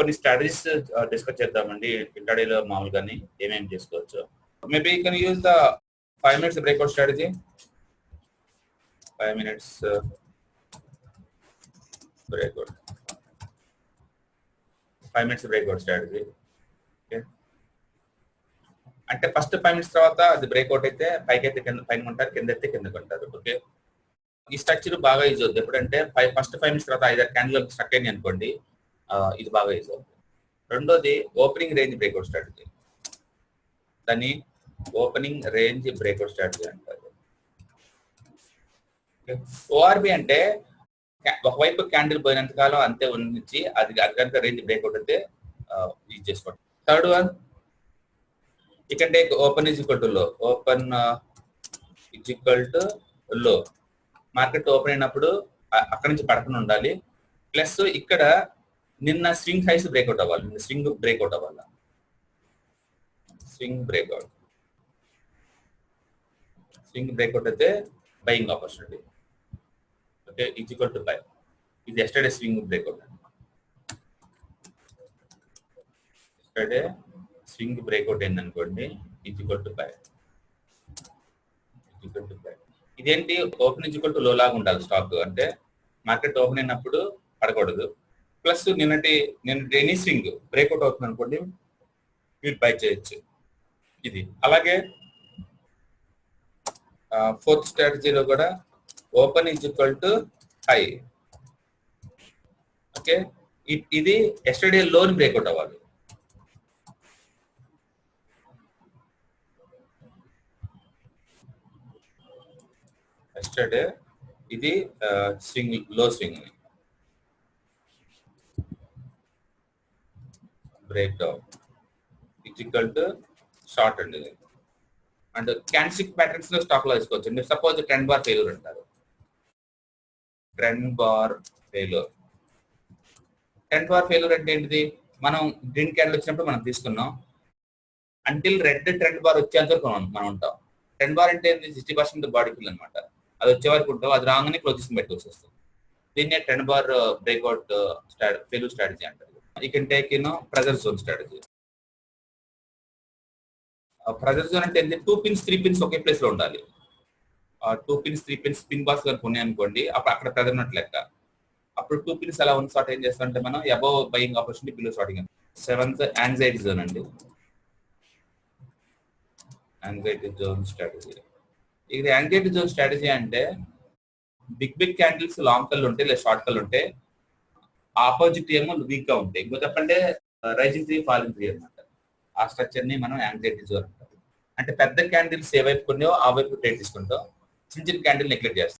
కొన్ని strategies discuss చేద్దామండి ఇంటర్డేలో మామూలుగానే ఏమేమి చేసుకోవచ్చు. Maybe you can use the 5 minutes breakout strategy. 5 minutes breakout. 5 minutes breakout strategy. Okay, అంటే ఫస్ట్ 5 minutes తర్వాత అది బ్రేక్అవుట్ అయితే పైకి అయితే పైన ఉంటారు, కింద అయితే కిందకి ఉంటారు. ఓకే, ఈ స్ట్రక్చర్ బాగా యూజ్ అవుతుంది ఎప్పుడంటే ఫస్ట్ 5 minutes తర్వాత 5 క్యాండిల్ స్ట్రక్ అయింది అనుకోండి, ఇది బాగా యూజ్ అవుతుంది. రెండోది ఓపెనింగ్ రేంజ్ బ్రేక్అవుట్ స్ట్రాటజీ. దాన్ని ఓపెనింగ్ రేంజ్ బ్రేక్అవుట్ స్ట్రాటజీ అంటారు. ఓఆర్బి అంటే ఒకవైపు క్యాండిల్ పోయినంత కాలం అంతే ఉంచి అది కనుక రేంజ్ బ్రేక్అవుట్ అయితే యూజ్ చేసుకోండి. Third one, you can take open is equal to లో. ఓపెన్ ఈజ్ ఈక్వల్ టు లో. మార్కెట్ ఓపెన్ అయినప్పుడు అక్కడ నుంచి పడకుండా ఉండాలి. ప్లస్ ఇక్కడ నిన్న స్వింగ్ హైస్ బ్రేక్అవుట్ అవ్వాలి. నిన్న స్వింగ్ బ్రేక్అవుట్ అవ్వాలి. స్వింగ్ బ్రేక్అవుట్ అయితే buying opportunity. Okay, is equal to buy. ఇది yesterday swing breakout. Yesterday swing breakout అయింది అనుకోండి, ఈజ్ ఈక్వల్ టు బై. ఇదేంటి, open is equal to low లాగా ఉండాలి స్టాక్. అంటే మార్కెట్ ఓపెన్ అయినప్పుడు పడకూడదు. ప్లస్ నిన్నటి ఎనీ స్వింగ్ బ్రేక్అవుట్ అవుతుంది అనుకోండి, మీరు బై చేయొచ్చు. ఇది అలాగే ఫోర్త్ స్ట్రాటజీలో కూడా open is equal to high. Okay, ఇది ఎస్టర్డే లోన్ బ్రేక్అవుట్ అవ్వాలి. ఎస్టర్డే ఇది స్వింగ్, లో swing break down is equal to short అండి. అండ్ క్యాండిల్స్టిక్ ప్యాటర్న్స్ లో స్టాక్ లో వేసుకోవచ్చు. మీరు సపోజ్ ట్రెండ్ బార్ ఫెయిల్యూర్ అంటారు. ట్రెండ్ బార్ ఫెయిల్యూర్ అంటే ఏంటిది, మనం గ్రీన్ క్యాండిల్ వచ్చినప్పుడు మనం తీసుకున్నాం, అంటిల్ రెడ్ ట్రెండ్ బార్ వచ్చేంత వరకు మనం ఉంటాం. ట్రెండ్ బార్ అంటే 60% బాడీ ఫిల్ అనమాట. అది వచ్చే వరకు ఉంటాం, అది రాగానే క్లోజింగ్ పెట్టుకోవాల్సి వస్తుంది. దీన్నే trend bar breakout failure strategy అంటారు. You can take pressure zone strategy. Pressure zone అంటే ఏంటి, 2 pins 3 pins ఒకే ప్లేస్ లో ఉండాలి. 2 pins 3 pins పిన్ బాక్స్ కనుక ఉన్నాయి అనుకోండి, అప్పుడు అక్కడ ప్రెజర్ ఉన్నట్టు లెక్క. అప్పుడు 2 pins అలా ఉన్న షార్ట్ ఏం చేస్తామంటే మనం above buying opportunity, below shorting. 7th anxiety zone అండి. Anxiety zone strategy. ఇది యాంగ్జైటీ జోన్ స్ట్రాటజీ అంటే బిగ్ క్యాండిల్స్ లాంగ్ కళ్ళు ఉంటాయి లేదా షార్ట్ కళ్ళు ఉంటాయి, ఆపోజిట్ ఏమో వీక్ గా ఉంటాయి. ఇంకో చెప్పంటే రైజింగ్ 3 ఫాలింగ్ 3 అనమాట. ఆ స్ట్రక్చర్ ని మనం యాంగ్జైటీ జోన్ అంటాం. అంటే పెద్ద క్యాండిల్స్ ఏ వైపు కొన్నాయో ఆ వైపు ట్రేడ్ తీసుకుంటాం, చిన్న క్యాండిల్ నెగ్లెక్ట్ చేస్తాం.